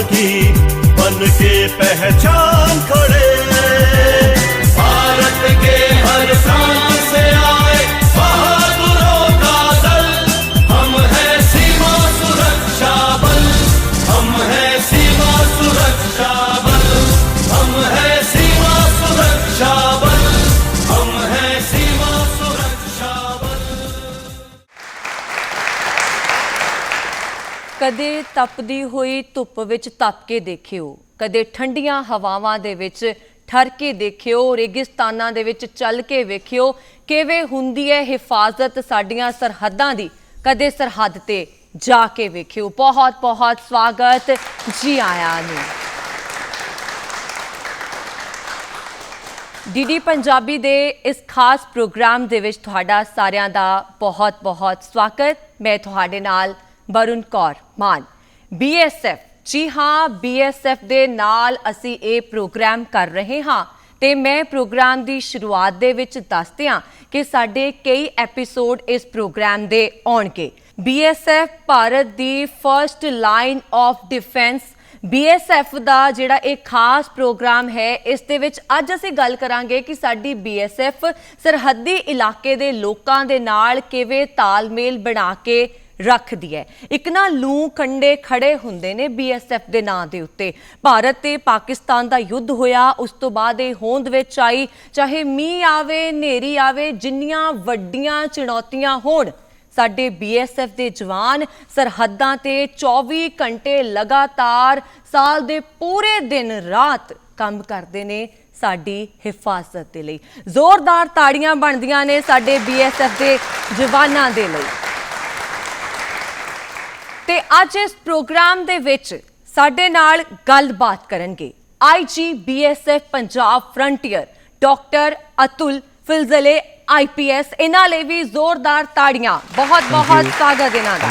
की बन के पहचान खड़े। भारत के हर प्रांत से आए बहादुरों का दल, हम हैं सीमा सुरक्षा बल, हम हैं सीमा सुरक्षा बल, हम हैं सीमा सुरक्षा बल, हम हैं सीमा सुरक्षा बल। कदे तपदी हुई धुप विच तप के देखियो, कदे ठंडियां हवावां दे विच ठर के देखियो, रेगिस्तानां दे विच चल के वेखियो किवें हुंदी है हिफाजत साडियां सरहदां दी, कदे सरहद ते जाके वेखियो। बहुत बहुत स्वागत, जी आया नूं। डीडी पंजाबी दे इस खास प्रोग्राम दे विच तुहाडा सारियां दा बहुत बहुत स्वागत। मैं तुहाडे नाल वरुण कौर मान। BSF, जी हाँ, BSF दे नाल असी ये प्रोग्राम कर रहे हाँ ते मैं प्रोग्राम की शुरुआत दे विच दस दियां कि साडे कई एपीसोड इस प्रोग्राम दे आउणगे। BSF भारत दी first line of defence. BSF दा जिहड़ा एक खास प्रोग्राम है, इस दे विच अज असी गल करांगे कि साडी BSF सरहदी इलाके दे लोकां दे नाल किवें तालमेल बना के रखदी है। एक ना लू कंडे खड़े हुंदे ने BSF दे नां दे उत्ते। भारत ते पाकिस्तान दा युद्ध होया, उस तो बाद ये होंद विच आई, चाहे मीह आवे नेरी आवे, जिन्नियां वड्डियां चुनौतियां होण, साडे BSF दे जवान सरहदां ते 24 घंटे लगातार साल दे पूरे दिन रात काम करदे ने साडी हिफाजत दे लई। जोरदार ताड़ियां बनदियां ने साडे BSF दे जवानां दे लई। ते अज इस प्रोग्राम दे विच साडे नाल गलबात करनगे IG BSF Punjab frontier doctor Atul Fulzele IPS। इन्हां लई भी जोरदार ताड़ियां। बहुत बहुत स्वागत इन्हां दा।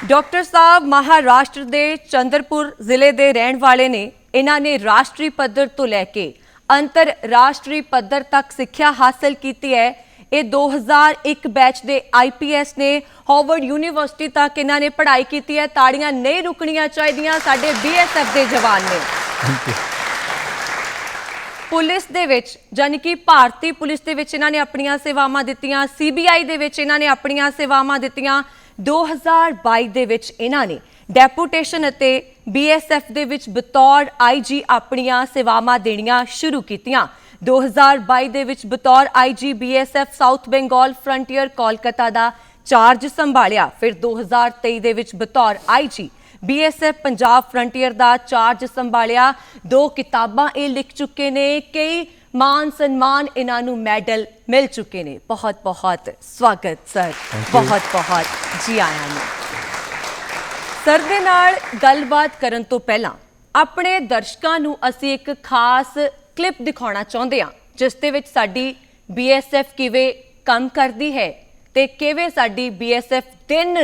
डॉक्टर साहब महाराष्ट्र दे चंद्रपुर जिले दे रहण वाले ने। इन्हां ने राष्ट्रीय पद्धर तो लैके अंतरराष्ट्रीय पद्धर तक सिक्ख्या हासिल की है। ये 2001 बैच दे IPS ने। हार्वर्ड यूनिवर्सिटी तक इन्हां ने पढ़ाई की है। ताड़ियां नहीं रुकनियां चाहिए साडे BSF दे जवान ने। पुलिस दे विच यानी कि भारतीय पुलिस दे विच इन्हां ने अपनियां सेवावां दित्तियां। CBI दे विच इन्हां ने अपनियां सेवावां दित्तियां। 2022 दे विच इन्हां ने डेपूटेशन अते BSF दे विच बतौर IG अपनियां सेवावां देणियां शुरू कीतियां। 2022 दे विच बतौर IG BSF south Bengal frontier Kolkata दा चार्ज संभालिया। फिर 2023 दे विच बतौर IG BSF पंजाब फ्रंटियर दा चार्ज संभालिया। 2 किताबां ये लिख चुके ने, कई मान सन्मान इन्हां नूं मैडल मिल चुके ने। बहुत बहुत स्वागत सर, बहुत बहुत जी आया ने। सर दे नाल गलबात करन तो पहला अपने दर्शकां नूं असीं एक खास क्लिप दिखाना चाहते हैं, जिस दे विच साडी BSF किवें काम करती है ते किवें साडी BSF दिन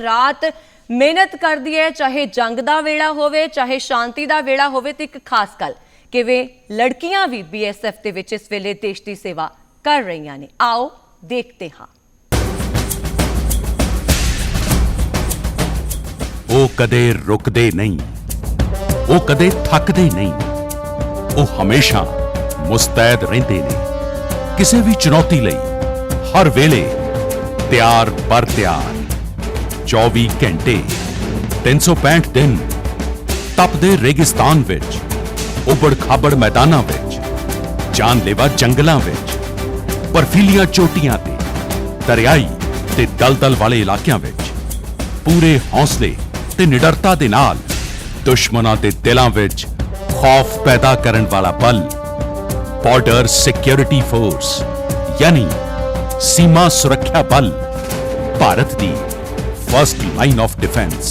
रात मेहनत करती है, चाहे जंग दा वेला होवे, चाहे शांति दा वेला होवे। ते एक खास गल किवें लड़कियां भी BSF दे विच इस वेले देश की सेवा कर रही ने। आओ देखते हाँ। वो कदे रुकदे नहीं, वो कदे थकदे नहीं, वो हमेशा मुस्तैद रहंदे ने। किसी भी चुनौती लई हर वेले तैयार पर तैयार। 24 घंटे 365 दिन तपदे रेगिस्तान विच, उबड़ खाबड़ मैदानां विच, जानलेवा जंगलां विच, बर्फीलियां चोटियां ते, दरियाई ते दलदल वाले इलाकियां विच पूरे हौसले ते निडरता दे नाल दुश्मनां दे दिलां विच खौफ पैदा करन वाला बल बॉर्डर सिक्योरिटी फोर्स यानी सीमा सुरक्षा बल भारत दी first line of defence.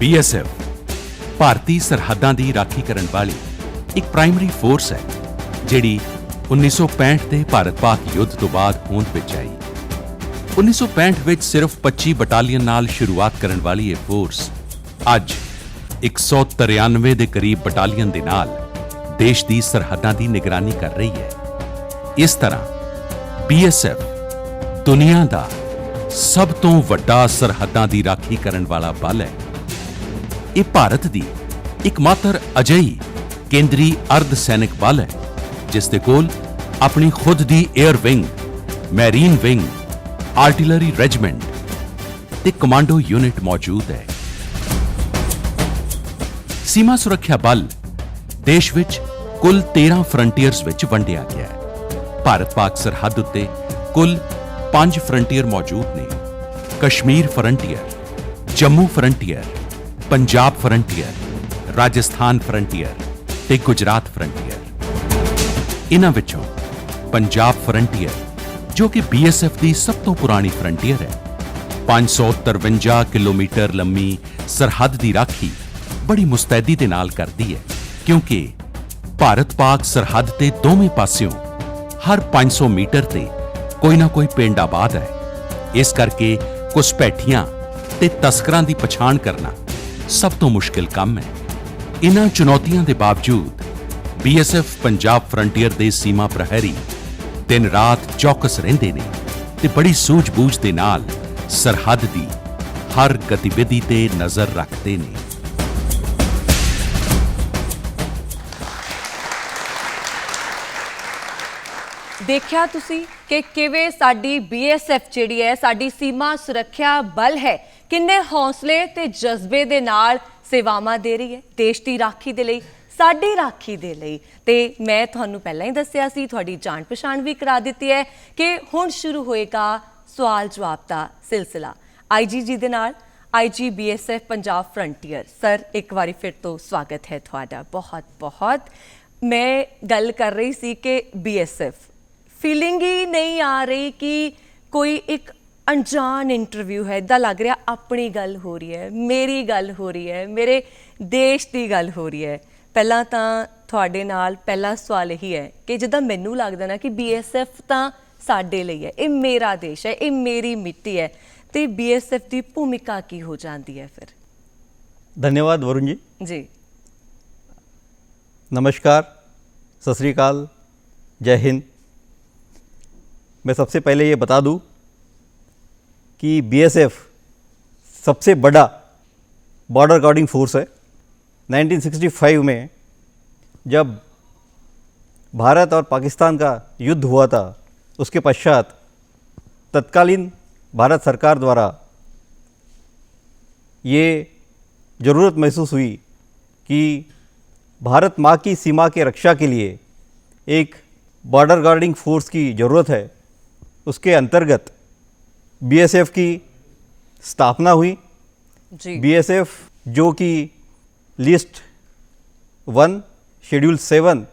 BSF भारतीय सरहदां दी राखी करन वाली एक प्राइमरी फोर्स है जिहड़ी 1965 ਦੇ ਭਾਰਤ ਪਾਕ युद्ध तो बाद होंद विच आई। 1965 ਵਿੱਚ सिर्फ 25 बटालियन नाल शुरुआत करन वाली ਇਹ फोर्स ਅੱਜ 193 ਦੇ करीब बटालियन ਦੇ ਨਾਲ देश ਦੀ ਸਰਹੱਦਾਂ ਦੀ ਨਿਗਰਾਨੀ ਕਰ ਰਹੀ ਹੈ। ਇਸ ਤਰ੍ਹਾਂ BSF ਦੁਨੀਆ ਦਾ ਸਭ ਤੋਂ ਵੱਡਾ ਸਰਹੱਦਾਂ ਦੀ ਰਾਖੀ ਕਰਨ ਵਾਲਾ ਬਲ ਹੈ। ਇਹ ਭਾਰਤ ਦੀ ਇਕਮਾਤਰ ਅਜਿਹੀ ਕੇਂਦਰੀ ਅਰਧ ਸੈਨਿਕ ਬਲ ਹੈ ਜਿਸ ਦੇ ਕੋਲ ਆਪਣੀ ਖੁਦ ਦੀ air wing, marine wing, artillery regiment ਤੇ ਕਮਾਂਡੋ ਯੂਨਿਟ ਮੌਜੂਦ ਹੈ। ਸੀਮਾ ਸੁਰੱਖਿਆ ਬਲ ਦੇਸ਼ ਵਿੱਚ ਕੁੱਲ 13 ਫਰੰਟੀਅਰਸ ਵਿੱਚ ਵੰਡਿਆ ਗਿਆ ਹੈ। ਭਾਰਤ-ਪਾਕ ਸਰਹੱਦ ਉੱਤੇ ਕੁੱਲ 5 ਫਰੰਟੀਅਰ ਮੌਜੂਦ ਨੇ। Kashmir frontier, Jammu frontier, Punjab frontier, Rajasthan frontier ਤੇ ਗੁਜਰਾਤ ਫਰੰਟੀਅਰ। ਇਨ੍ਹਾਂ ਵਿੱਚੋਂ ਪੰਜਾਬ ਫਰੰਟੀਅਰ, ਜੋ ਕਿ BSF ਦੀ ਸਭ ਤੋਂ ਪੁਰਾਣੀ ਫਰੰਟੀਅਰ ਹੈ, 553 ਕਿਲੋਮੀਟਰ ਲੰਮੀ ਸਰਹੱਦ ਦੀ ਰਾਖੀ ਬੜੀ ਮੁਸਤੈਦੀ ਦੇ ਨਾਲ ਕਰਦੀ ਹੈ, ਕਿਉਂਕਿ ਭਾਰਤ-ਪਾਕ ਸਰਹੱਦ ਤੇ ਦੋਵੇਂ ਪਾਸਿਓਂ ਹਰ 500 ਮੀਟਰ ਤੇ ਕੋਈ ਨਾ ਕੋਈ ਪਿੰਡ ਆਬਾਦ ਹੈ। ਇਸ ਕਰਕੇ ਘੁਸਪੈਠੀਆਂ ਤੇ ਤਸਕਰਾਂ ਦੀ ਪਛਾਣ ਕਰਨਾ ਸਭ ਤੋਂ ਮੁਸ਼ਕਿਲ ਕੰਮ ਹੈ। ਇਨ੍ਹਾਂ ਚੁਣੌਤੀਆਂ ਦੇ ਬਾਵਜੂਦ BSF ਪੰਜਾਬ ਫਰੰਟੀਅਰ ਦੇ ਸੀਮਾ ਪ੍ਰਹਿਰੀ ਦਿਨ ਰਾਤ ਚੌਕਸ ਰਹਿੰਦੇ ਨੇ ਤੇ ਬੜੀ ਸੂਝ-ਬੂਝ ਦੇ ਨਾਲ ਸਰਹੱਦ ਦੀ ਹਰ ਗਤੀਵਿਧੀ ਤੇ ਨਜ਼ਰ ਰੱਖਦੇ ਨੇ। ਦੇਖਿਆ ਤੁਸੀਂ ਕਿ ਕਿਵੇਂ ਸਾਡੀ BSF ਜਿਹੜੀ ਹੈ, ਸਾਡੀ ਸੀਮਾ ਸੁਰੱਖਿਆ ਬਲ ਹੈ, ਕਿੰਨੇ ਹੌਸਲੇ ਤੇ ਜਜ਼ਬੇ ਦੇ ਨਾਲ ਸੇਵਾਵਾਂ ਦੇ ਰਹੀ ਹੈ ਦੇਸ਼ ਦੀ ਰਾਖੀ ਦੇ ਲਈ, ਸਾਡੀ ਰਾਖੀ ਦੇ ਲਈ। ਤੇ ਮੈਂ ਤੁਹਾਨੂੰ ਪਹਿਲਾਂ ਹੀ ਦੱਸਿਆ ਸੀ, ਤੁਹਾਡੀ ਜਾਣ ਪਛਾਣ ਵੀ ਕਰਾ ਦਿੱਤੀ ਹੈ ਕਿ ਹੁਣ ਸ਼ੁਰੂ ਹੋਏਗਾ ਸਵਾਲ ਜਵਾਬ ਦਾ ਸਿਲਸਿਲਾ IG ਜੀ ਦੇ ਨਾਲ। IG BSF Punjab frontier sir, ਇੱਕ ਵਾਰੀ ਫਿਰ ਤੋਂ ਸਵਾਗਤ ਹੈ ਤੁਹਾਡਾ, ਬਹੁਤ ਬਹੁਤ। ਮੈਂ ਗੱਲ ਕਰ ਰਹੀ ਸੀ ਕਿ BSF ਫੀਲਿੰਗ ਹੀ ਨਹੀਂ ਆ ਰਹੀ ਕਿ ਕੋਈ ਇੱਕ ਅਣਜਾਣ ਇੰਟਰਵਿਊ ਹੈ, ਇੱਦਾਂ ਲੱਗ ਰਿਹਾ ਆਪਣੀ ਗੱਲ ਹੋ ਰਹੀ ਹੈ, ਮੇਰੀ ਗੱਲ ਹੋ ਰਹੀ ਹੈ, ਮੇਰੇ ਦੇਸ਼ ਦੀ ਗੱਲ ਹੋ ਰਹੀ ਹੈ। ਪਹਿਲਾਂ ਤਾਂ ਤੁਹਾਡੇ ਨਾਲ ਪਹਿਲਾ ਸਵਾਲ ਇਹੀ ਹੈ ਕਿ ਜਿੱਦਾਂ ਮੈਨੂੰ ਲੱਗਦਾ ਨਾ ਕਿ BSF ਤਾਂ ਸਾਡੇ ਲਈ ਹੈ, ਇਹ ਮੇਰਾ ਦੇਸ਼ ਹੈ, ਇਹ ਮੇਰੀ ਮਿੱਟੀ ਹੈ, ਤੇ BSF ਦੀ ਭੂਮਿਕਾ ਕੀ ਹੋ ਜਾਂਦੀ ਹੈ ਫਿਰ? धन्यवाद वरुण जी। जी नमस्कार, सत श्री अकाल, जय हिंद। मैं सबसे पहले ये बता दूं कि BSF सबसे बड़ा बॉर्डर गार्डिंग फोर्स है। 1965 में जब भारत और पाकिस्तान का युद्ध हुआ था, उसके पश्चात तत्कालीन भारत सरकार द्वारा ये ज़रूरत महसूस हुई कि भारत माँ की सीमा के रक्षा के लिए एक बॉर्डर गार्डिंग फोर्स की ज़रूरत है। उसके अंतर्गत BSF की स्थापना हुई। जी BSF जो कि लिस्ट 1 शेड्यूल 7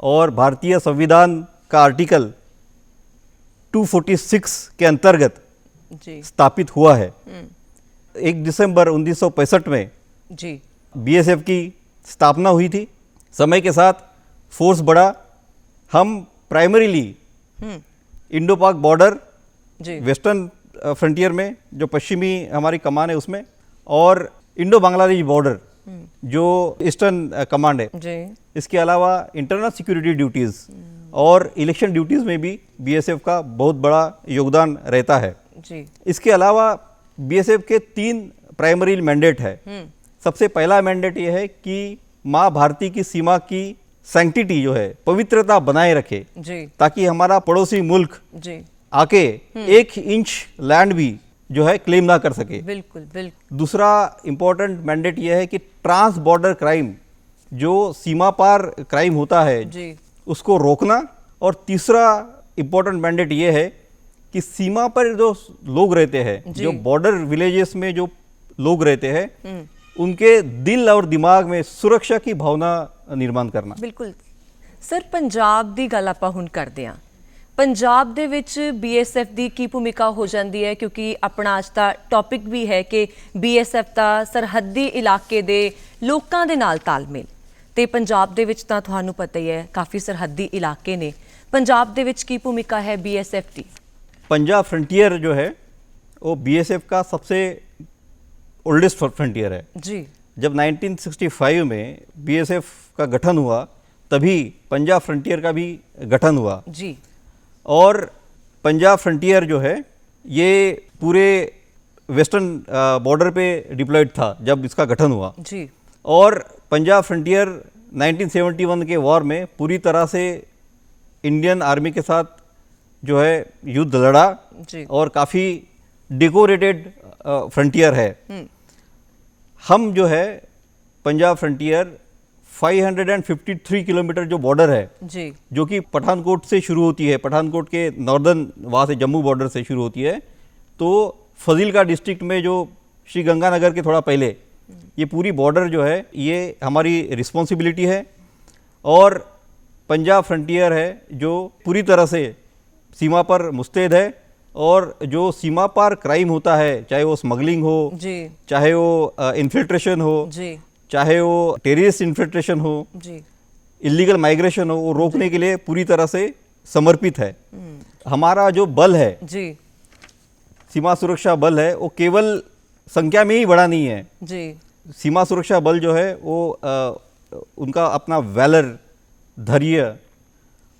और भारतीय संविधान का आर्टिकल 246 के अंतर्गत जी स्थापित हुआ है। 1 दिसंबर 1965 में जी BSF की स्थापना हुई थी। समय के साथ फोर्स बढ़ा। हम प्राइमरीली इंडो पाक बॉर्डर, जी वेस्टर्न फ्रंटियर में जो पश्चिमी हमारी कमान है उसमें, और इंडो बांग्लादेश बॉर्डर जो ईस्टर्न कमांड है, जी इसके अलावा इंटरनल सिक्योरिटी ड्यूटीज़ और इलेक्शन ड्यूटीज़ में भी BSF का बहुत बड़ा योगदान रहता है। जी इसके अलावा BSF के 3 प्राइमरी मैंडेट है। सबसे पहला मैंडेट ये है कि माँ भारती की सीमा की सैंक्टिटी जो है, पवित्रता बनाए रखे, जी ताकि हमारा पड़ोसी मुल्क जी आके 1 इंच लैंड भी जो है क्लेम ना कर सके। बिल्कुल बिल्कुल दूसरा इम्पोर्टेंट मैंडेट यह है कि ट्रांस बॉर्डर क्राइम, जो सीमा पार क्राइम होता है, जी उसको रोकना। और तीसरा इम्पोर्टेंट मैंडेट ये है कि सीमा पर जो लोग रहते हैं, जी। जो बॉर्डर विलेजेस में जो लोग रहते हैं, उनके दिल और दिमाग में सुरक्षा की भावना निर्माण करना। ਬਿਲਕੁਲ ਸਰ, ਪੰਜਾਬ ਦੀ ਗੱਲ ਆਪਾਂ ਹੁਣ ਕਰਦੇ ਹਾਂ। ਪੰਜਾਬ ਦੇ ਵਿੱਚ BSF ਦੀ ਕੀ ਭੂਮਿਕਾ ਹੋ ਜਾਂਦੀ ਹੈ, ਕਿਉਂਕਿ ਆਪਣਾ ਅੱਜ ਦਾ ਟੌਪਿਕ ਵੀ ਹੈ ਕਿ BSF ਦਾ ਸਰਹੱਦੀ ਇਲਾਕੇ ਦੇ ਲੋਕਾਂ ਦੇ ਨਾਲ ਤਾਲਮੇਲ, ਤੇ ਪੰਜਾਬ ਦੇ ਵਿੱਚ ਤਾਂ ਤੁਹਾਨੂੰ ਪਤਾ ਹੀ ਹੈ ਕਾਫੀ ਸਰਹੱਦੀ ਇਲਾਕੇ ਨੇ। ਪੰਜਾਬ ਦੇ ਵਿੱਚ ਕੀ ਭੂਮਿਕਾ ਹੈ BSF ਦੀ? पंजाब फ्रंटियर जो है वो BSF का सबसे ओल्डेस्ट फ्रंटियर है। जी जब 1965 में BSF का गठन हुआ, तभी पंजाब फ्रंटियर का भी गठन हुआ। जी और पंजाब फ्रंटियर जो है ये पूरे वेस्टर्न बॉर्डर पे डिप्लॉयड था जब इसका गठन हुआ। जी और पंजाब फ्रंटियर 1971 के वॉर में पूरी तरह से इंडियन आर्मी के साथ जो है युद्ध लड़ा जी और काफ़ी डेकोरेटेड फ्रंटियर है। हम जो है पंजाब फ्रंटियर 553 किलोमीटर जो बॉर्डर है, जी जो कि पठानकोट से शुरू होती है, पठानकोट के नॉर्दर्न वहाँ से जम्मू बॉर्डर से शुरू होती है, तो फजीलका डिस्ट्रिक्ट में जो श्री गंगानगर के थोड़ा पहले ये पूरी बॉर्डर जो है ये हमारी रिस्पॉन्सिबिलिटी है। और पंजाब फ्रंटियर है जो पूरी तरह से सीमा पर मुस्तैद है, और जो सीमा पार क्राइम होता है, चाहे वो स्मगलिंग हो, जी चाहे वो इन्फिल्ट्रेशन हो, जी चाहे वो टेररिस्ट इन्फिल्ट्रेशन हो, जी इलीगल माइग्रेशन हो, वो रोकने के लिए पूरी तरह से समर्पित है। हमारा जो बल है, जी सीमा सुरक्षा बल है, वो केवल संख्या में ही बड़ा नहीं है। जी सीमा सुरक्षा बल जो है वो उनका अपना वैलर, धैर्य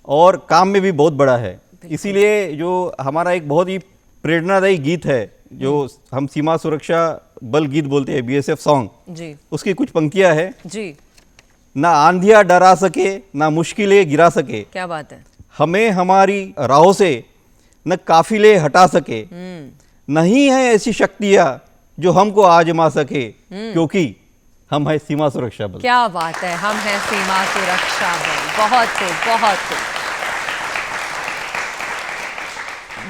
और काम में भी बहुत बड़ा है। इसीलिए जो हमारा एक बहुत ही प्रेरणादायी गीत है जो हम सीमा सुरक्षा बल गीत बोलते हैं, बीएसएफ सॉन्ग, जी उसकी कुछ पंक्तियां हैं। जी ना आंधियां डरा सके, ना मुश्किलें गिरा सके, क्या बात है। हमें हमारी राहों से न काफिले हटा सके, नहीं है ऐसी शक्तियां जो हमको आजमा सके, क्योंकि हम है सीमा सुरक्षा बल। क्या बात है, हम हैं सीमा सुरक्षा बल। बहुत खूब, बहुत खूब।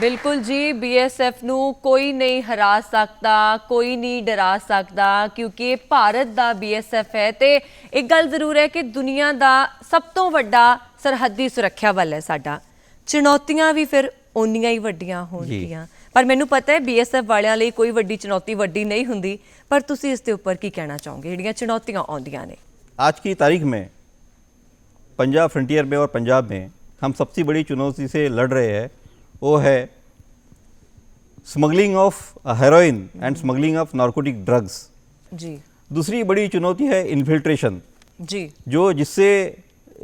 बिल्कुल जी, बीएसएफ ਨੂੰ ਕੋਈ ਨਹੀਂ ਹਰਾ ਸਕਦਾ, ਕੋਈ ਨਹੀਂ ਡਰਾ ਸਕਦਾ, ਕਿਉਂਕਿ ਇਹ ਭਾਰਤ ਦਾ बीएसएफ ਹੈ ਤੇ ਇੱਕ ਗੱਲ ਜ਼ਰੂਰ ਹੈ ਕਿ ਦੁਨੀਆ ਦਾ ਸਭ ਤੋਂ ਵੱਡਾ ਸਰਹੱਦੀ ਸੁਰੱਖਿਆ ਬਲ ਹੈ ਸਾਡਾ। ਚੁਣੌਤੀਆਂ ਵੀ ਫਿਰ ਓਨੀਆਂ ਹੀ ਵੱਡੀਆਂ ਹੋਣਗੀਆਂ, ਪਰ ਮੈਨੂੰ ਪਤਾ ਹੈ बीएसएफ ਵਾਲਿਆਂ ਲਈ ਕੋਈ ਵੱਡੀ ਚੁਣੌਤੀ ਵੱਡੀ ਨਹੀਂ ਹੁੰਦੀ, ਪਰ ਤੁਸੀਂ ਇਸ ਦੇ ਉੱਪਰ ਕੀ ਕਹਿਣਾ ਚਾਹੋਗੇ ਜਿਹੜੀਆਂ ਚੁਣੌਤੀਆਂ ਆਉਂਦੀਆਂ ਨੇ? आज की तारीख में पंजाब फ्रंटियर में और पंजाब में हम सबसे बड़ी चुनौती से लड़ रहे हैं, वो है smuggling of heroin and smuggling of narcotic drugs. जी दूसरी बड़ी चुनौती है इन्फिल्ट्रेशन, जी जो जिससे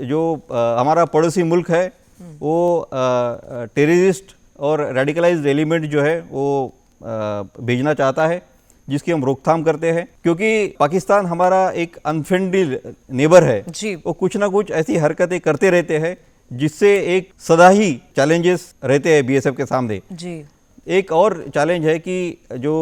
जो हमारा पड़ोसी मुल्क है वो टेररिस्ट और रेडिकलाइज्ड एलिमेंट जो है वो भेजना चाहता है, जिसकी हम रोकथाम करते हैं। क्योंकि पाकिस्तान हमारा एक अनफ्रेंडली नेबर है, जी। वो कुछ ना कुछ ऐसी हरकतें करते रहते हैं जिससे एक सदा ही चैलेंजेस रहते हैं बीएसएफ के सामने। जी एक और चैलेंज है कि जो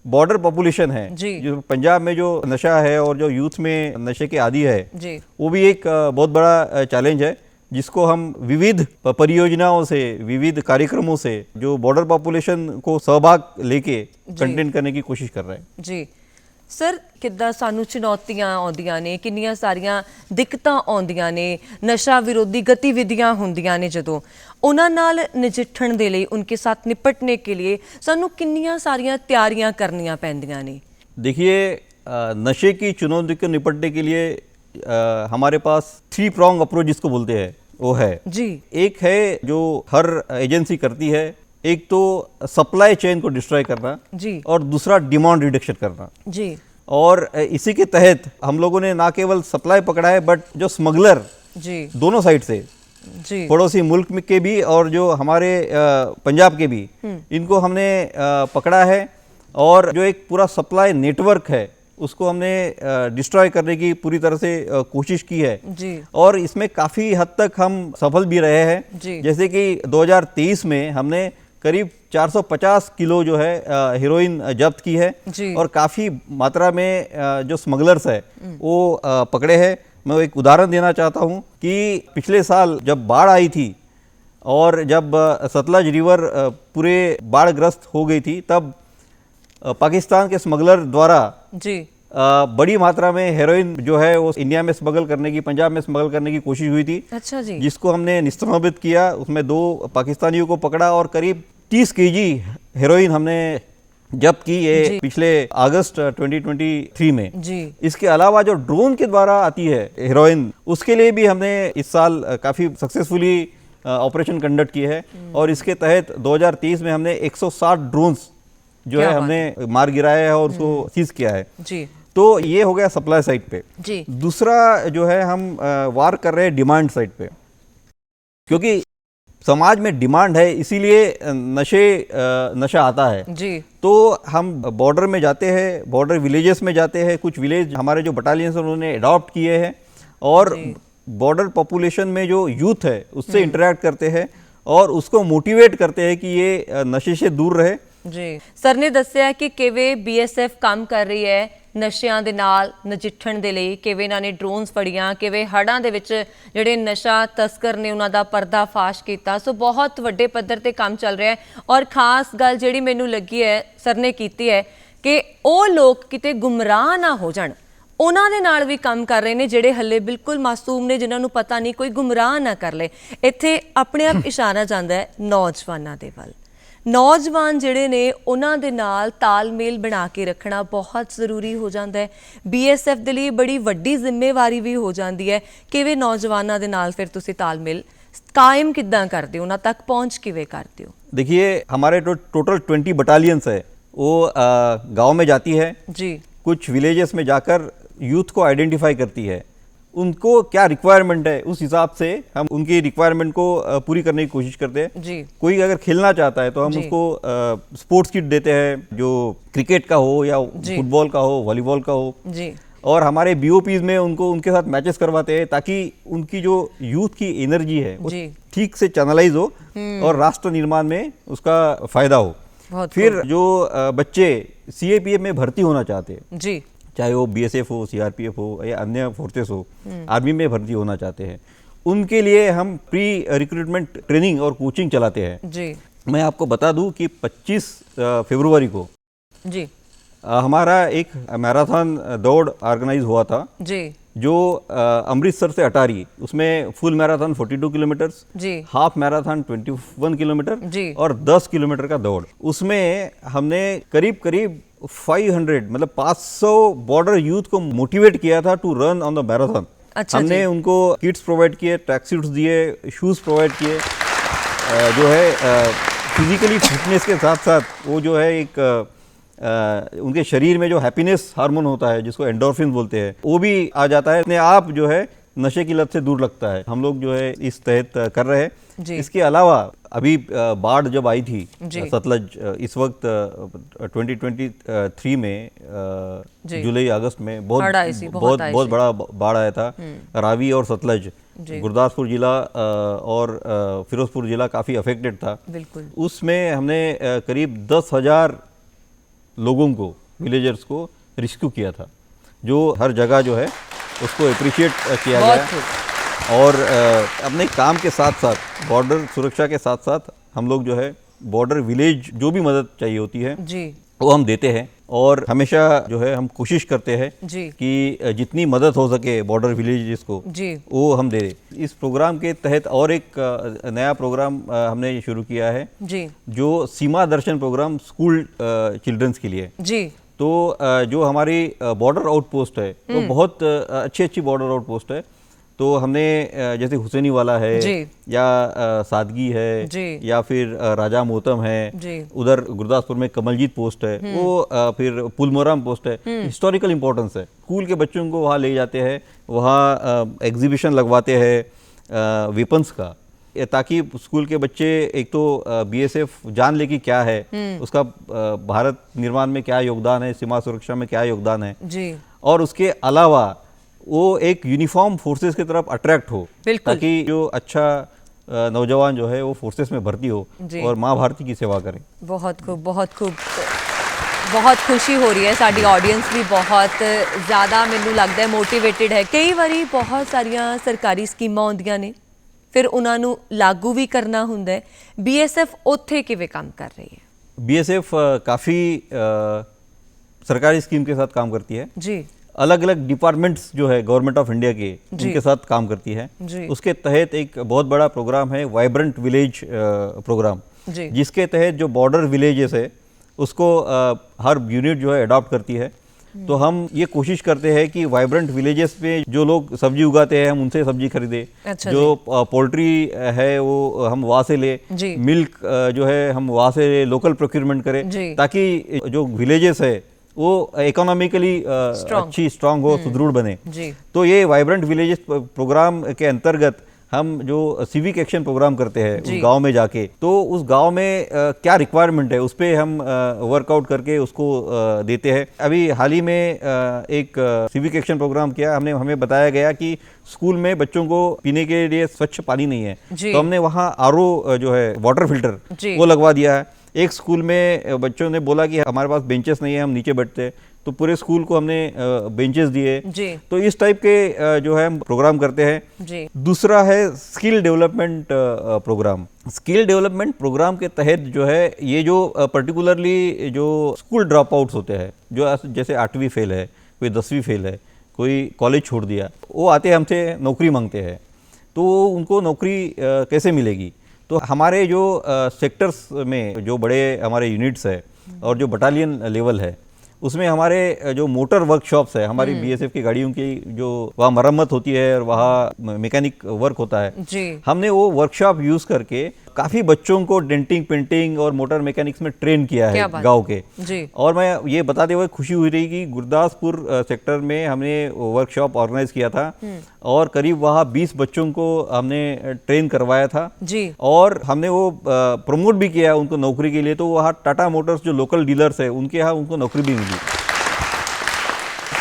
बॉर्डर पॉपुलेशन है, जी। जो पंजाब में जो नशा है और जो यूथ में नशे के आदी है, जी वो भी एक बहुत बड़ा चैलेंज है, जिसको हम विविध परियोजनाओं से, विविध कार्यक्रमों से जो बॉर्डर पॉपुलेशन को सहभाग लेके कंटेन करने की कोशिश कर रहे हैं। जी सर, ਕਿੱਦਾਂ ਸਾਨੂੰ ਚੁਣੌਤੀਆਂ ਆਉਂਦੀਆਂ ਨੇ, ਕਿੰਨੀਆਂ ਸਾਰੀਆਂ ਦਿੱਕਤਾਂ ਆਉਂਦੀਆਂ ਨੇ, ਨਸ਼ਾ ਵਿਰੋਧੀ ਗਤੀਵਿਧੀਆਂ ਹੁੰਦੀਆਂ ਨੇ, ਜਦੋਂ ਉਹਨਾਂ ਨਾਲ ਨਜਿੱਠਣ ਦੇ ਲਈ, उनके साथ निपटने के लिए ਸਾਨੂੰ ਕਿੰਨੀਆਂ ਸਾਰੀਆਂ ਤਿਆਰੀਆਂ ਕਰਨੀਆਂ ਪੈਂਦੀਆਂ ਨੇ? देखिए, नशे की चुनौती को निपटने के लिए हमारे पास 3 prong अप्रोच जिसको बोलते हैं वो है। जी एक है जो हर एजेंसी करती है, एक तो सप्लाई चेन को डिस्ट्रॉय करना, जी और दूसरा डिमांड रिडक्शन करना। जी और इसी के तहत हम लोगों ने ना केवल सप्लाई पकड़ा है, बट जो स्मगलर जी दोनों साइड से, जी पड़ोसी मुल्क में के भी और जो हमारे पंजाब के भी, इनको हमने पकड़ा है, और जो एक पूरा सप्लाई नेटवर्क है उसको हमने डिस्ट्रॉय करने की पूरी तरह से कोशिश की है। जी और इसमें काफ़ी हद तक हम सफल भी रहे हैं। जी। जैसे कि 2023 में हमने करीब 450 किलो जो है हीरोइन जब्त की है, जी। और काफ़ी मात्रा में जो स्मगलर्स है वो पकड़े हैं। मैं एक उदाहरण देना चाहता हूँ कि पिछले साल जब बाढ़ आई थी और जब सतलज रिवर पूरे बाढ़ग्रस्त हो गई थी, तब पाकिस्तान के स्मगलर द्वारा जी बड़ी मात्रा में हेरोइन जो है वो इंडिया में स्मगल करने की, पंजाब में स्मगल करने की कोशिश हुई थी, अच्छा जी जिसको हमने निस्तनाबूद किया। उसमें 2 पाकिस्तानियों को पकड़ा और करीब 30 केजी हेरोइन हमने जब्त की, ये पिछले अगस्त 2023 में। जी इसके अलावा जो ड्रोन के द्वारा आती है हेरोइन, उसके लिए भी हमने इस साल काफ़ी सक्सेसफुली ऑपरेशन कंडक्ट किए है, और इसके तहत 2023 में हमने 160 ड्रोन्स जो क्या है बात हमने मार गिराया है और उसको सीज किया है। जी तो ये हो गया सप्लाई साइड पे। जी दूसरा जो है हम वार कर रहे हैं डिमांड साइड पे, क्योंकि समाज में डिमांड है, इसीलिए नशा आता है। जी। तो हम बॉर्डर में जाते हैं, बॉर्डर विलेजेस में जाते हैं, कुछ विलेज हमारे जो बटालियंस हैं उन्होंने अडॉप्ट किए हैं और बॉर्डर पॉपुलेशन में जो यूथ है उससे इंटरेक्ट करते हैं और उसको मोटिवेट करते हैं कि ये नशे से दूर रहे। ਜੀ ਸਰ ਨੇ ਦੱਸਿਆ ਕਿ ਕਿਵੇਂ ਬੀਐਸਐਫ ਕੰਮ ਕਰ ਰਹੀ ਹੈ ਨਸ਼ਿਆਂ ਦੇ ਨਾਲ ਨਜਿੱਠਣ ਦੇ ਲਈ, ਕਿਵੇਂ ਇਹਨਾਂ ਨੇ ਡਰੋਨਸ ਫੜੀਆਂ, ਕਿਵੇਂ ਹੜ੍ਹਾਂ ਦੇ ਵਿੱਚ ਜਿਹੜੇ ਨਸ਼ਾ ਤਸਕਰ ਨੇ ਉਹਨਾਂ ਦਾ ਪਰਦਾਫਾਸ਼ ਕੀਤਾ। ਸੋ ਬਹੁਤ ਵੱਡੇ ਪੱਧਰ ਤੇ ਕੰਮ ਚੱਲ ਰਿਹਾ ਹੈ ਔਰ ਖਾਸ ਗੱਲ ਜਿਹੜੀ ਮੈਨੂੰ ਲੱਗੀ ਹੈ ਸਰ ਨੇ ਕੀਤੀ ਹੈ ਕਿ ਉਹ ਲੋਕ ਕਿਤੇ ਗੁੰਮਰਾਹ ਨਾ ਹੋ ਜਾਣ, ਉਹਨਾਂ ਦੇ ਨਾਲ ਵੀ ਕੰਮ ਕਰ ਰਹੇ ਨੇ ਜਿਹੜੇ ਹੱਲੇ ਬਿਲਕੁਲ ਮਾਸੂਮ ਨੇ, ਜਿਨ੍ਹਾਂ ਨੂੰ ਪਤਾ ਨਹੀਂ, ਕੋਈ ਗੁੰਮਰਾਹ ਨਾ ਕਰ ਲੇ। ਇੱਥੇ ਆਪਣੇ ਆਪ ਇਸ਼ਾਰਾ ਜਾਂਦਾ ਹੈ ਨੌਜਵਾਨਾਂ ਦੇ ਵੱਲ। ਨੌਜਵਾਨ ਜਿਹੜੇ ਨੇ ਉਹਨਾਂ ਦੇ ਨਾਲ ਤਾਲਮੇਲ ਬਣਾ ਕੇ ਰੱਖਣਾ ਬਹੁਤ ਜ਼ਰੂਰੀ ਹੋ ਜਾਂਦਾ ਹੈ। ਬੀਐਸਐਫ ਦੇ ਲਈ ਬੜੀ ਵੱਡੀ ਜ਼ਿੰਮੇਵਾਰੀ ਵੀ ਹੋ ਜਾਂਦੀ ਹੈ। ਕਿਵੇਂ ਨੌਜਵਾਨਾਂ ਦੇ ਨਾਲ ਫਿਰ ਤੁਸੀਂ ਤਾਲਮੇਲ कायम किद्दां करते हो, ना तक पहुंच किवे करते हो? देखिए हमारे टोटल 20 बटालियंस है, वो गांव में जाती है जी, कुछ विलेजेस में जाकर यूथ को आइडेंटिफाई करती है, उनको क्या रिक्वायरमेंट है उस हिसाब से हम उनकी रिक्वायरमेंट को पूरी करने की कोशिश करते हैं। जी। कोई अगर खेलना चाहता है तो हम उसको स्पोर्ट्स किट देते हैं, जो क्रिकेट का हो या फुटबॉल का हो, वॉलीबॉल का हो जी। और हमारे बीओपीज में उनको उनके साथ मैचेस करवाते हैं ताकि उनकी जो यूथ की एनर्जी है वो ठीक से चैनलाइज हो और राष्ट्र निर्माण में उसका फायदा हो। फिर जो बच्चे सीएपीएफ में भर्ती होना चाहते हैं जी, चाहे वो बीएसएफ हो, सीआरपीएफ हो या अन्य फोर्सेस हो, आर्मी में भर्ती होना चाहते हैं, उनके लिए हम प्री रिक्रूटमेंट ट्रेनिंग और कोचिंग चलाते हैं। जी। मैं आपको बता दूं कि 25 फरवरी को जी हमारा एक मैराथन दौड़ ऑर्गेनाइज हुआ था जी, जो अमृतसर से अटारी, उसमें फुल मैराथन 42 किलोमीटर्स जी, हाफ मैराथन 21 किलोमीटर जी, और 10 किलोमीटर का दौड़। उसमें हमने करीब करीब 500 मतलब 500 बॉर्डर यूथ को मोटिवेट किया था to run on the marathon. अच्छा हमने जी। उनको किट्स प्रोवाइड किए, ट्रैक सूट्स दिए, शूज़ प्रोवाइड किए, जो है फिजिकली फिटनेस के साथ साथ वो जो है एक उनके शरीर में जो हैप्पीनेस हार्मोन होता है जिसको एंडोर्फिन बोलते हैं वो भी आ जाता है, अपने आप जो है नशे की लत से दूर लगता है। हम लोग जो है इस तहत कर रहे हैं। इसके अलावा अभी बाढ़ जब आई थी सतलज, इस वक्त 2023 में जुलाई अगस्त में बहुत बड़ा बाढ़ आया था। रावी और सतलज, गुरदासपुर जिला और फिरोजपुर जिला काफ़ी अफेक्टेड था। बिल्कुल। उसमें हमने करीब 10,000 लोगों को, विलेजर्स को रिस्क्यू किया था, जो हर जगह जो है उसको अप्रिशिएट किया गया। और अपने काम के साथ साथ, बॉर्डर सुरक्षा के साथ साथ हम लोग जो है बॉर्डर विलेज जो भी मदद चाहिए होती है जी, वो हम देते हैं और हमेशा जो है हम कोशिश करते हैं जी, कि जितनी मदद हो सके बॉर्डर विलेजेस को जी वो हम दे दें। इस प्रोग्राम के तहत और एक नया प्रोग्राम हमने शुरू किया है जी, जो सीमा दर्शन प्रोग्राम स्कूल चिल्ड्रंस के लिए जी। तो जो हमारी बॉर्डर आउटपोस्ट है वो बहुत अच्छी बॉर्डर आउटपोस्ट है। तो हमने जैसे हुसैनी वाला है या सादगी है या फिर राजा मोहतम है, उधर गुरदासपुर में कमलजीत पोस्ट है, वो फिर पुलमोराम पोस्ट है, हिस्टोरिकल इम्पोर्टेंस है। स्कूल के बच्चों को वहाँ ले जाते हैं, वहाँ एग्जीबिशन लगवाते हैं वेपन्स का, ताकि स्कूल के बच्चे एक तो बीएसएफ जान ले कि क्या है, उसका भारत निर्माण में क्या योगदान है, सीमा सुरक्षा में क्या योगदान है जी। और उसके अलावा वो एक यूनिफॉर्म फोर्सेस की तरफ अट्रैक्ट हो, ताकि जो अच्छा नौजवान जो है वो फोर्सेस में भर्ती हो और माँ भारती की सेवा करें। बहुत खूब, बहुत खूब। बहुत खुशी हो रही है, साडी ऑडियंस भी बहुत ज़्यादा मैनू लगता है मोटिवेटेड है। कई बारी बहुत सारिया सरकारी स्कीमां आउंदियां ने, फिर उन्होंने लागू भी करना हुंदा है। बीएसएफ उत्थे किवें काम कर रही है? बीएसएफ काफ़ी सरकारी स्कीम के साथ काम करती है जी। अलग अलग डिपार्टमेंट्स जो है गवर्नमेंट ऑफ इंडिया के, उनके साथ काम करती है जी। उसके तहत एक बहुत बड़ा प्रोग्राम है वाइब्रेंट विलेज प्रोग्राम जी। जिसके तहत जो बॉर्डर विलेजेस है उसको हर यूनिट जो है अडॉप्ट करती है। तो हम ये कोशिश करते हैं कि वाइब्रेंट विलेजेस में जो लोग सब्जी उगाते हैं हम उनसे सब्जी खरीदे, अच्छा जो पोल्ट्री है वो हम वहाँ से ले, मिल्क जो है हम वहाँ से लोकल प्रोक्योरमेंट करें, ताकि जो विलेजेस है वो इकोनॉमिकली अच्छी स्ट्रांग हो, सुदृढ़ बने जी। तो ये वाइब्रेंट विलेजेस प्रोग्राम के अंतर्गत हम जो सिविक एक्शन प्रोग्राम करते हैं जी। उस गांव में जाके, तो उस गांव में क्या रिक्वायरमेंट है उस पर हम वर्कआउट करके उसको देते हैं। अभी हाल ही में एक सिविक एक्शन प्रोग्राम किया, हमें बताया गया कि स्कूल में बच्चों को पीने के लिए स्वच्छ पानी नहीं है, जी। तो हमने वहाँ आरओ जो है वाटर फिल्टर जी। वो लगवा दिया है। एक स्कूल में बच्चों ने बोला कि हमारे पास बेंचेस नहीं है, हम नीचे बैठते हैं, तो पूरे स्कूल को हमने बेंचेस दिए। जी। तो इस टाइप के जो है हम प्रोग्राम करते हैं। जी। दूसरा है skill development program. Skill development program के तहत जो है ये जो पर्टिकुलरली जो स्कूल ड्रॉप आउट्स होते हैं, जो जैसे 8वीं फेल है, कोई 10वीं फेल है, कोई कॉलेज छोड़ दिया, वो आते हैं हमसे नौकरी मांगते हैं, तो उनको नौकरी कैसे मिलेगी। तो हमारे जो सेक्टर्स में जो बड़े हमारे यूनिट्स है और जो बटालियन लेवल है, उसमें हमारे जो मोटर वर्कशॉप्स है, हमारी बीएसएफ की गाड़ियों की जो वहाँ मरम्मत होती है और वहाँ मैकेनिक वर्क होता है, जी। हमने वो वर्कशॉप यूज़ करके काफ़ी बच्चों को डेंटिंग, पेंटिंग और मोटर मैकेनिक्स में ट्रेन किया क्या है बात गांव के। जी। और मैं ये बताते हुए खुशी हुई रही कि गुरदासपुर सेक्टर में हमने वर्कशॉप ऑर्गेनाइज किया था और करीब वहाँ 20 बच्चों को हमने ट्रेन करवाया था जी। और हमने वो प्रमोट भी किया उनको नौकरी के लिए। तो वहाँ टाटा मोटर्स जो लोकल डीलर्स है उनके यहाँ उनको नौकरी भी मिली।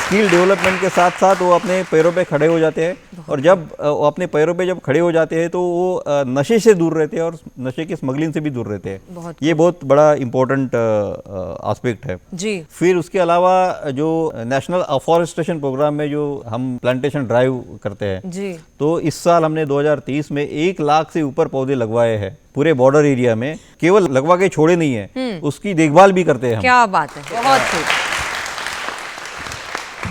स्किल डेवलपमेंट के साथ साथ वो अपने पैरों पे खड़े हो जाते हैं और जब वो अपने पैरों पे जब खड़े हो जाते हैं तो वो नशे से दूर रहते हैं और नशे की स्मगलिंग से भी दूर रहते हैं। ये बहुत बड़ा इम्पोर्टेंट एस्पेक्ट है जी। फिर उसके अलावा जो नेशनल अफॉरेस्टेशन प्रोग्राम में जो हम प्लांटेशन ड्राइव करते हैं, जी। तो इस साल हमने 2023 में 1 लाख से ऊपर पौधे लगवाए हैं पूरे बॉर्डर एरिया में। केवल लगवा के छोड़े नहीं है, उसकी देखभाल भी करते हैं हम। क्या बात है, बहुत खूब।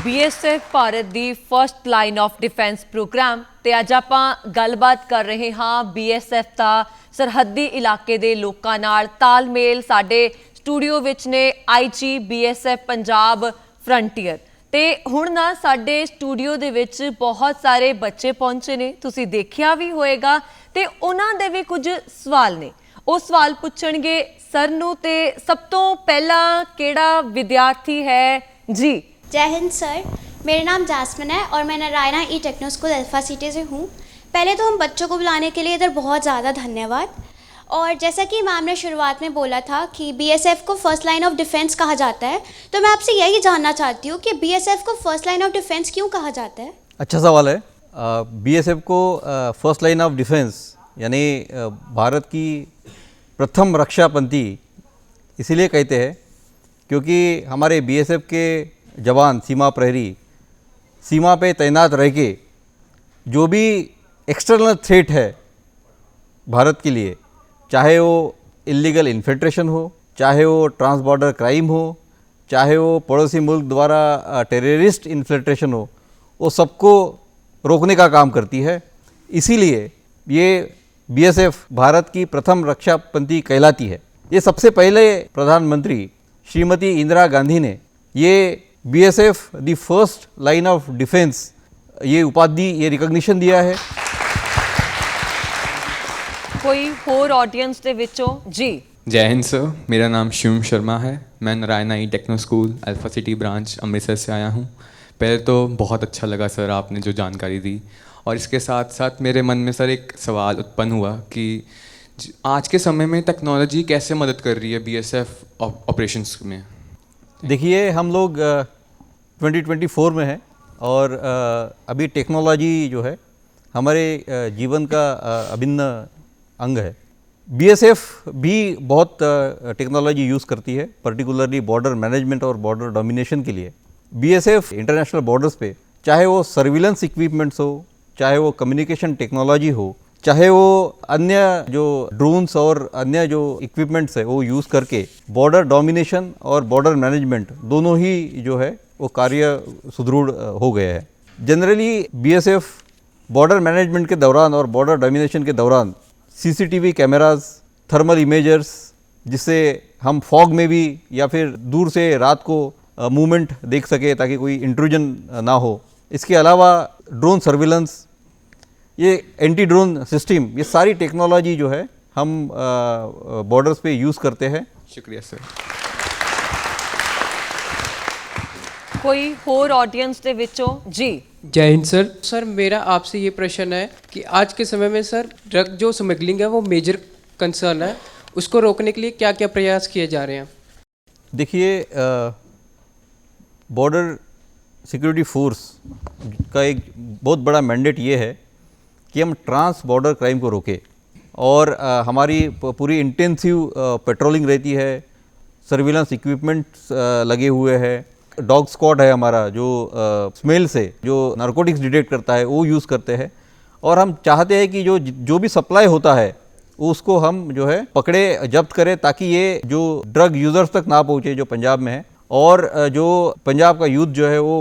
बीएसएफ ਭਾਰਤ ਦੀ first line of defence program ਤੇ ਅੱਜ ਆਪਾਂ ਗੱਲਬਾਤ ਕਰ ਰਹੇ ਹਾਂ ਬੀਐਸਐਫ ਦਾ ਸਰਹੱਦੀ ਇਲਾਕੇ ਦੇ ਲੋਕਾਂ ਨਾਲ ਤਾਲਮੇਲ। ਸਾਡੇ ਸਟੂਡੀਓ ਵਿੱਚ ਨੇ ਆਈਜੀ ਬੀਐਸਐਫ ਪੰਜਾਬ ਫਰੰਟੀਅਰ ਤੇ ਹੁਣ ਨਾ ਸਾਡੇ ਸਟੂਡੀਓ ਦੇ ਵਿੱਚ ਬਹੁਤ ਸਾਰੇ ਬੱਚੇ ਪਹੁੰਚੇ ਨੇ, ਤੁਸੀਂ ਦੇਖਿਆ ਵੀ ਹੋਏਗਾ ਤੇ ਉਹਨਾਂ ਦੇ ਵੀ ਕੁਝ ਸਵਾਲ ਨੇ। ਉਹ ਸਵਾਲ ਪੁੱਛਣਗੇ ਸਰ ਨੂੰ ਤੇ ਸਭ ਤੋਂ ਪਹਿਲਾਂ ਕਿਹੜਾ ਵਿਦਿਆਰਥੀ ਹੈ ਜੀ? जय हिंद सर, मेरा नाम जैस्मिन है और मैं Narayana e techno school alpha city से हूँ। पहले तो हम बच्चों को बुलाने के लिए इधर बहुत ज़्यादा धन्यवाद। और जैसा कि मैम ने शुरुआत में बोला था कि बीएसएफ को फर्स्ट लाइन ऑफ डिफेंस कहा जाता है, तो मैं आपसे यही जानना चाहती हूँ कि बीएसएफ को फर्स्ट लाइन ऑफ डिफेंस क्यों कहा जाता है? अच्छा सवाल है। बीएसएफ को फर्स्ट लाइन ऑफ डिफेंस यानी भारत की प्रथम रक्षा पंथी इसीलिए कहते हैं क्योंकि हमारे बीएसएफ के जवान सीमा प्रहरी सीमा पे तैनात रह के जो भी एक्सटर्नल थ्रेट है भारत के लिए, चाहे वो इलीगल इन्फिल्ट्रेशन हो, चाहे वो ट्रांस बॉर्डर क्राइम हो, चाहे वो पड़ोसी मुल्क द्वारा टेररिस्ट इन्फिल्ट्रेशन हो, वो सबको रोकने का काम करती है। इसीलिए ये बीएसएफ भारत की प्रथम रक्षा पंथी कहलाती है। ये सबसे पहले प्रधानमंत्री श्रीमती इंदिरा गांधी ने ये BSF the first line of defence ये उपाधि, ये रिकॉग्निशन दिया है। कोई होर ऑडियंस दे विचों जी? जय हिंद सर, मेरा नाम शिवम शर्मा है। मैं Narayana e techno school alpha city branch Amritsar से आया हूँ। पहले तो बहुत अच्छा लगा सर आपने जो जानकारी दी, और इसके साथ साथ मेरे मन में सर एक सवाल उत्पन्न हुआ कि आज के समय में टेक्नोलॉजी कैसे मदद कर रही है बीएसएफ ऑपरेशंस में। देखिए, हम लोग 2024 में हैं और अभी टेक्नोलॉजी जो है हमारे जीवन का अभिन्न अंग है। बीएसएफ भी बहुत टेक्नोलॉजी यूज़ करती है, पर्टिकुलरली बॉर्डर मैनेजमेंट और बॉर्डर डोमिनेशन के लिए। बीएसएफ इंटरनेशनल बॉर्डर्स पे चाहे वो सर्विलेंस इक्विपमेंट्स हो, चाहे वो कम्युनिकेशन टेक्नोलॉजी हो, चाहे वो अन्य जो ड्रोन्स और अन्य जो इक्विपमेंट्स है वो यूज़ करके बॉर्डर डोमिनेशन और बॉर्डर मैनेजमेंट दोनों ही जो है वो कार्य सुदृढ़ हो गया है। जनरली बीएसएफ बॉर्डर मैनेजमेंट के दौरान और बॉर्डर डोमिनेशन के दौरान सीसीटीवी कैमरास, थर्मल इमेजर्स, जिससे हम फॉग में भी या फिर दूर से रात को मूवमेंट देख सके ताकि कोई इंट्रूजन ना हो। इसके अलावा ड्रोन सर्विलेंस, ये एंटी ड्रोन सिस्टम, ये सारी टेक्नोलॉजी जो है हम बॉर्डर्स पे यूज़ करते हैं। शुक्रिया सर। ਕੋਈ ਹੋਰ ਆਡੀਅנס ਦੇ ਵਿੱਚੋਂ ਜੀ। जय हिंद सर। सर मेरा आपसे ये प्रश्न है कि आज के समय में सर ड्रग जो स्मगलिंग है वो मेजर कंसर्न है, उसको रोकने के लिए क्या क्या प्रयास किए जा रहे हैं? देखिए, बॉर्डर सिक्योरिटी फोर्स का एक बहुत बड़ा मैंडेट ये है कि हम ट्रांस बॉर्डर क्राइम को रोकें, और हमारी पूरी इंटेंसिव पेट्रोलिंग रहती है, सर्विलांस इक्विपमेंट्स लगे हुए हैं, डॉग स्क्वाड है हमारा जो स्मेल से जो नारकोटिक्स डिटेक्ट करता है वो यूज़ करते हैं, और हम चाहते हैं कि जो भी सप्लाई होता है उसको हम जो है पकड़े, जब्त करें, ताकि ये जो ड्रग यूज़र्स तक ना पहुँचे जो पंजाब में है, और जो पंजाब का यूथ जो है वो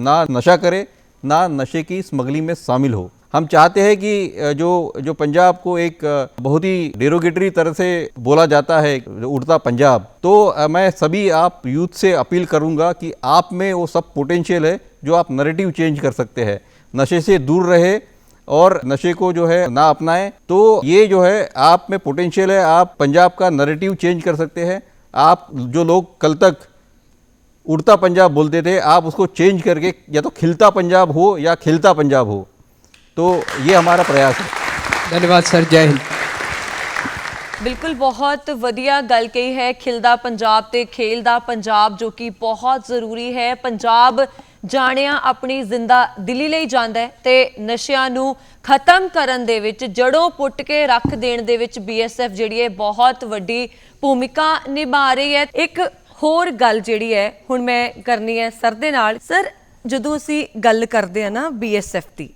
ना नशा करे, ना नशे की स्मगलिंग में शामिल हो। हम चाहते हैं कि जो पंजाब को एक बहुत ही डेरोगेटरी तरह से बोला जाता है, उड़ता पंजाब, तो मैं सभी आप यूथ से अपील करूंगा कि आप में वो सब पोटेंशियल है जो आप नैरेटिव चेंज कर सकते हैं, नशे से दूर रहे और नशे को जो है ना अपनाएं। तो ये जो है आप में पोटेंशियल है, आप पंजाब का नैरेटिव चेंज कर सकते हैं। आप जो लोग कल तक उड़ता पंजाब बोलते थे, आप उसको चेंज करके या तो खिलता पंजाब हो या खिलता पंजाब हो, तो ये हमारा प्रयास है। धन्यवाद सर, जय हिंद। ਬਿਲਕੁਲ ਬਹੁਤ ਵਧੀਆ ਗੱਲ ਕਹੀ ਹੈ, ਖਿਲਦਾ ਪੰਜਾਬ ਤੇ ਖੇਲਦਾ ਪੰਜਾਬ, ਜੋ ਕਿ ਬਹੁਤ ਜ਼ਰੂਰੀ ਹੈ। ਪੰਜਾਬ ਜਾਣਿਆ ਆਪਣੀ ਜ਼ਿੰਦਾ ਦਿਲੀ ਲਈ ਜਾਂਦਾ ਹੈ ਤੇ ਨਸ਼ਿਆਂ ਨੂੰ ਖਤਮ ਕਰਨ ਦੇ ਵਿੱਚ, ਜੜੋਂ ਪੁੱਟ ਕੇ ਰੱਖ ਦੇਣ ਦੇ ਵਿੱਚ BSF ਜਿਹੜੀ ਹੈ ਬਹੁਤ ਵੱਡੀ ਭੂਮਿਕਾ ਨਿਭਾ ਰਹੀ ਹੈ। ਇੱਕ ਹੋਰ ਗੱਲ ਜਿਹੜੀ ਹੈ ਹੁਣ ਮੈਂ ਕਰਨੀ ਹੈ ਸਰ ਦੇ ਨਾਲ। ਸਰ, ਜਦੋਂ ਅਸੀਂ ਗੱਲ ਕਰਦੇ ਆ ਨਾ BSF ਦੀ,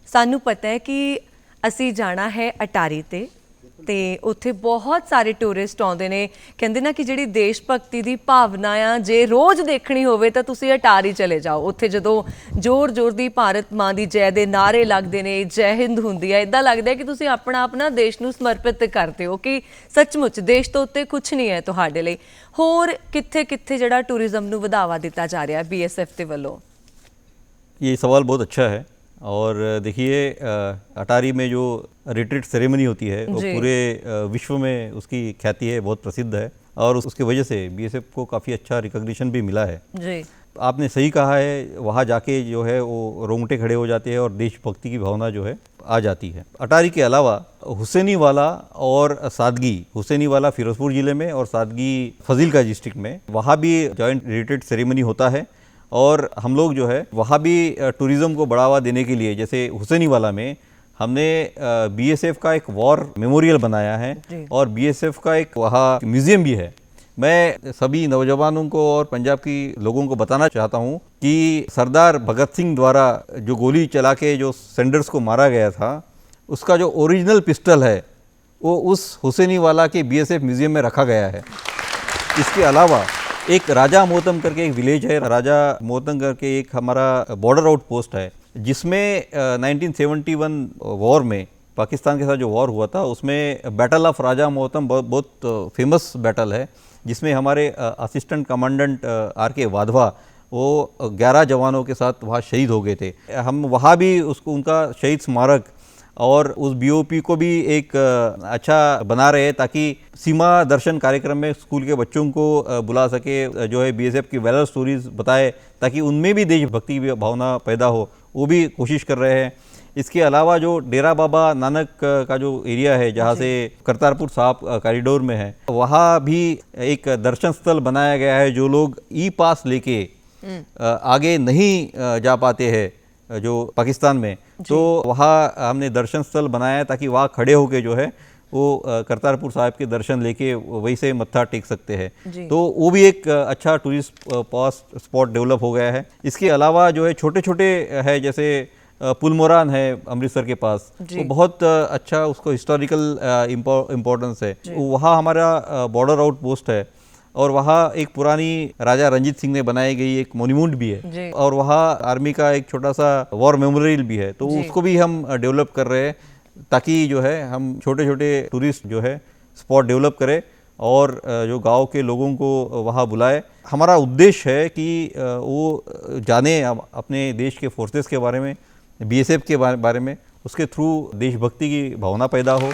ਸਾਨੂੰ ਪਤਾ ਹੈ ਕਿ ਅਸੀਂ ਜਾਣਾ ਹੈ ਅਟਾਰੀ ਤੇ ਉੱਥੇ ਬਹੁਤ ਸਾਰੇ ਟੂਰਿਸਟ ਆਉਂਦੇ ਨੇ, ਕਹਿੰਦੇ ਨਾ ਕਿ ਜਿਹੜੀ ਦੇਸ਼ ਭਗਤੀ ਦੀ ਭਾਵਨਾ ਆ ਜੇ ਰੋਜ਼ ਦੇਖਣੀ ਹੋਵੇ ਤਾਂ ਤੁਸੀਂ ਅਟਾਰੀ ਚਲੇ ਜਾਓ। ਉੱਥੇ ਜਦੋਂ ਜ਼ੋਰ ਦੀ ਭਾਰਤ ਮਾਂ ਦੀ ਜੈ ਦੇ ਨਾਅਰੇ ਲੱਗਦੇ ਨੇ, ਜੈ ਹਿੰਦ ਹੁੰਦੀ ਹੈ, ਇੱਦਾਂ ਲੱਗਦਾ ਕਿ ਤੁਸੀਂ ਆਪਣਾ ਦੇਸ਼ ਨੂੰ ਸਮਰਪਿਤ ਕਰਦੇ ਹੋ, ਕਿ ਸੱਚਮੁੱਚ ਦੇਸ਼ ਤੋਂ ਉੱਤੇ ਕੁਛ ਨਹੀਂ ਹੈ ਤੁਹਾਡੇ ਲਈ। ਹੋਰ ਕਿੱਥੇ ਜਿਹੜਾ ਟੂਰਿਜ਼ਮ ਨੂੰ ਵਧਾਵਾ ਦਿੱਤਾ ਜਾ ਰਿਹਾ BSF ਦੇ ਵੱਲੋਂ? ये सवाल बहुत अच्छा है, और देखिए अटारी में जो रिट्रीट सेरेमनी होती है वो पूरे विश्व में उसकी ख्याति है, बहुत प्रसिद्ध है, और उसकी वजह से BSF को काफ़ी अच्छा रिकॉग्निशन भी मिला है जी। आपने सही कहा है, वहाँ जाके जो है वो रोंगटे खड़े हो जाते हैं और देशभक्ति की भावना जो है आ जाती है। अटारी के अलावा हुसैनीवाला और सादगी, हुसैनीवाला फिरोजपुर ज़िले में और सादगी फजीलका डिस्ट्रिक्ट में, वहाँ भी जॉइंट रिट्रीट सेरेमनी होता है, और हम लोग जो है वहाँ भी टूरिज़्म को बढ़ावा देने के लिए, जैसे हुसैनीवाला में हमने BSF का एक वॉर मेमोरियल बनाया है, और BSF का एक वहाँ म्यूज़ियम भी है। मैं सभी नौजवानों को और पंजाब की लोगों को बताना चाहता हूँ कि सरदार भगत सिंह द्वारा जो गोली चला के जो सेंडर्स को मारा गया था, उसका जो ओरिजिनल पिस्टल है वो उस हुसैनीवाला के BSF म्यूज़ियम में रखा गया है। इसके अलावा एक राजा मोहतम करके एक विलेज है, राजा मोहतम करके एक हमारा बॉर्डर आउट पोस्ट है, जिसमें 1971 वॉर में पाकिस्तान के साथ जो वॉर हुआ था उसमें बैटल ऑफ राजा मोहतम बहुत फेमस बैटल है, जिसमें हमारे असिस्टेंट कमांडेंट RK वाधवा वो 11 जवानों के साथ वहाँ शहीद हो गए थे। हम वहाँ भी उसको उनका शहीद स्मारक और उस BOP को भी एक अच्छा बना रहे हैं, ताकि सीमा दर्शन कार्यक्रम में स्कूल के बच्चों को बुला सके, जो है BSF की वैलर स्टोरीज बताए, ताकि उनमें भी देशभक्ति की भावना पैदा हो, वो भी कोशिश कर रहे हैं। इसके अलावा जो डेरा बाबा नानक का जो एरिया है, जहाँ से करतारपुर साहिब कॉरिडोर में है, वहाँ भी एक दर्शन स्थल बनाया गया है। जो लोग E-पास लेके आगे नहीं जा पाते हैं जो पाकिस्तान में, तो वहाँ हमने दर्शन स्थल बनाया है, ताकि वहाँ खड़े होके जो है वो करतारपुर साहिब के दर्शन लेके वहीं से मत्था टेक सकते हैं। तो वो भी एक अच्छा टूरिस्ट स्पॉट डेवलप हो गया है। इसके अलावा जो है छोटे छोटे है, जैसे पुलमोरान है अमृतसर के पास, वो बहुत अच्छा, उसको हिस्टोरिकल इम्पोर्टेंस है। वहाँ हमारा बॉर्डर आउट पोस्ट है, और वहाँ एक पुरानी राजा रंजीत सिंह ने बनाई गई एक मोन्यूमेंट भी है, और वहाँ आर्मी का एक छोटा सा वॉर मेमोरियल भी है, तो उसको भी हम डेवलप कर रहे हैं, ताकि जो है हम छोटे छोटे टूरिस्ट जो है स्पॉट डेवलप करें और जो गांव के लोगों को वहाँ बुलाए। हमारा उद्देश्य है कि वो जाने अपने देश के फोर्सेस के बारे में, BSF के बारे में, उसके थ्रू देशभक्ति की भावना पैदा हो।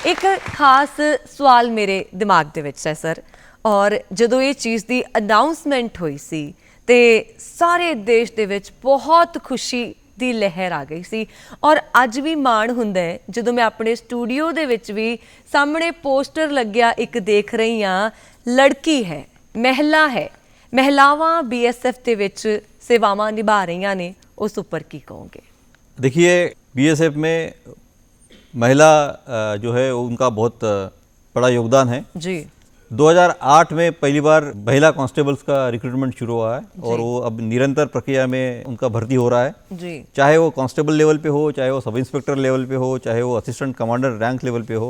एक खास सवाल मेरे दिमाग ਦੇ ਵਿੱਚ ਹੈ ਸਰ, ਔਰ ਜਦੋਂ ਇਹ ਚੀਜ਼ ਦੀ ਅਨਾਉਂਸਮੈਂਟ ਹੋਈ ਸੀ ਤੇ ਸਾਰੇ ਦੇਸ਼ ਦੇ ਵਿੱਚ ਬਹੁਤ ਖੁਸ਼ੀ ਦੀ ਲਹਿਰ ਆ ਗਈ ਸੀ। ਔਰ ਅੱਜ ਵੀ ਮਾਣ ਹੁੰਦਾ ਹੈ ਜਦੋਂ ਮੈਂ ਆਪਣੇ ਸਟੂਡੀਓ ਦੇ ਵਿੱਚ ਵੀ ਸਾਹਮਣੇ ਪੋਸਟਰ ਲੱਗਿਆ ਇੱਕ ਦੇਖ ਰਹੀ ਹਾਂ, ਲੜਕੀ ਹੈ, ਮਹਿਲਾ ਹੈ, ਮਹਿਲਾਵਾਂ BSF ਦੇ ਵਿੱਚ सेवावां निभा रही ने, उस ऊपर की कहोगे? देखिए, BSF में महिला जो है उनका बहुत बड़ा योगदान है जी। 2008 में पहली बार महिला कांस्टेबल्स का रिक्रूटमेंट शुरू हुआ है और वो अब निरंतर प्रक्रिया में उनका भर्ती हो रहा है जी। चाहे वो कांस्टेबल लेवल पे हो, चाहे वो सब इंस्पेक्टर लेवल पे हो, चाहे वो असिस्टेंट कमांडर रैंक लेवल पे हो,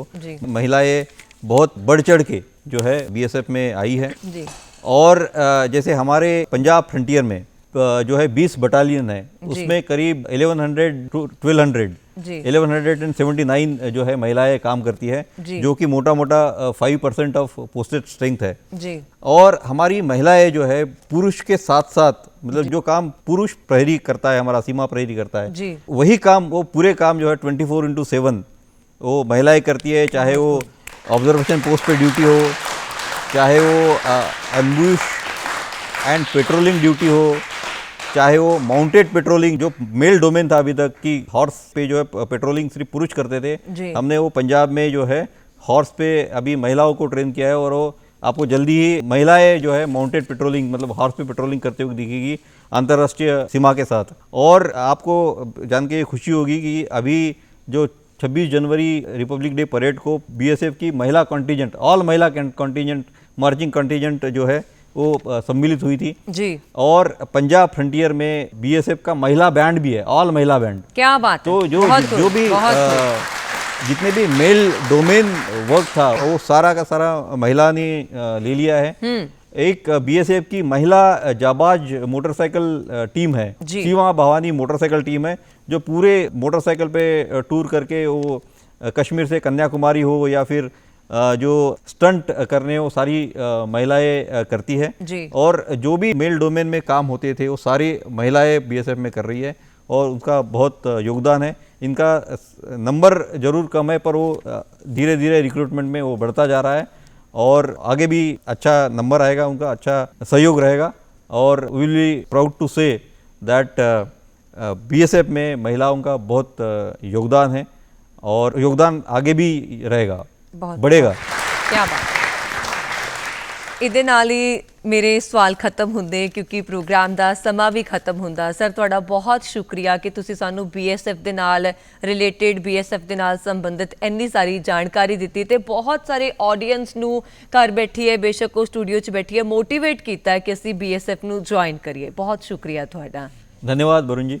महिलाएं बहुत बढ़ चढ़ के जो है BSF में आई है जी। और जैसे हमारे पंजाब फ्रंटियर में जो है 20 बटालियन है, उसमें करीब 1100 to 1179 जो है महिलाएं काम करती है, जो कि मोटा मोटा 5% ऑफ पोस्टेड स्ट्रेंथ है जी। और हमारी महिलाएं जो है पुरुष के साथ साथ, मतलब जो काम पुरुष प्रहरी करता है, हमारा सीमा प्रहरी करता है, वही काम, वो पूरे काम जो है 24/7 वो महिलाएं करती है। चाहे वो ऑब्जर्वेशन पोस्ट पे ड्यूटी हो, चाहे वो एम्बुश एंड पेट्रोलिंग ड्यूटी हो, चाहे वो माउंटेड पेट्रोलिंग, जो मेल डोमेन था अभी तक कि हॉर्स पे जो है पेट्रोलिंग सिर्फ पुरुष करते थे, हमने वो पंजाब में जो है हॉर्स पे अभी महिलाओं को ट्रेन किया है और वो आपको जल्दी ही महिलाएं जो है माउंटेड पेट्रोलिंग, मतलब हॉर्स पे पेट्रोलिंग करते हुए दिखेगी अंतर्राष्ट्रीय सीमा के साथ। और आपको जान के खुशी होगी कि अभी जो 26 जनवरी रिपब्लिक डे परेड को BSF की महिला कॉन्टीजेंट, ऑल महिला कॉन्टीजेंट, मार्चिंग कॉन्टीजेंट जो है वो सम्मिलित हुई थी जी। और पंजाब फ्रंटियर में BSF का महिला बैंड भी है, ऑल महिला बैंड। क्या बात तो है। जो भी जितने भी मेल डोमेन वर्क था वो सारा का सारा महिला ने ले लिया है। एक BSF की महिला जाबाज मोटरसाइकिल टीम है, सीमा भवानी मोटरसाइकिल टीम है, जो पूरे मोटरसाइकिल पे टूर करके वो कश्मीर से कन्याकुमारी हो या फिर जो स्टंट करने वो सारी महिलाएं करती है जी। और जो भी मेल डोमेन में काम होते थे वो सारी महिलाएं BSF में कर रही है और उनका बहुत योगदान है। इनका नंबर जरूर कम है पर वो धीरे धीरे रिक्रूटमेंट में वो बढ़ता जा रहा है और आगे भी अच्छा नंबर आएगा, उनका अच्छा सहयोग रहेगा और will be proud to say that BSF में महिलाओं का बहुत योगदान है और योगदान आगे भी रहेगा, बढ़ेगा। क्या बात। ਇਹਦੇ ਨਾਲ ਹੀ ਮੇਰੇ ਸਵਾਲ ਖਤਮ ਹੁੰਦੇ ਕਿਉਂਕਿ ਪ੍ਰੋਗਰਾਮ ਦਾ ਸਮਾਂ ਵੀ ਖਤਮ ਹੁੰਦਾ। ਸਰ ਤੁਹਾਡਾ ਬਹੁਤ ਸ਼ੁਕਰੀਆ ਕਿ ਤੁਸੀਂ ਸਾਨੂੰ BSF ਦੇ ਨਾਲ ਰਿਲੇਟਡ, BSF ਦੇ ਨਾਲ ਸੰਬੰਧਿਤ ਇੰਨੀ ਸਾਰੀ ਜਾਣਕਾਰੀ ਦਿੱਤੀ ਤੇ ਬਹੁਤ ਸਾਰੇ ਆਡੀਅנס ਨੂੰ ਘਰ ਬੈਠੀ ਹੈ, ਬੇਸ਼ੱਕ ਉਹ ਸਟੂਡੀਓ 'ਚ ਬੈਠੀ ਹੈ, ਮੋਟੀਵੇਟ ਕੀਤਾ ਕਿ ਅਸੀਂ BSF ਨੂੰ ਜੁਆਇਨ ਕਰੀਏ। ਬਹੁਤ ਸ਼ੁਕਰੀਆ ਤੁਹਾਡਾ। धन्यवाद वरुण जी।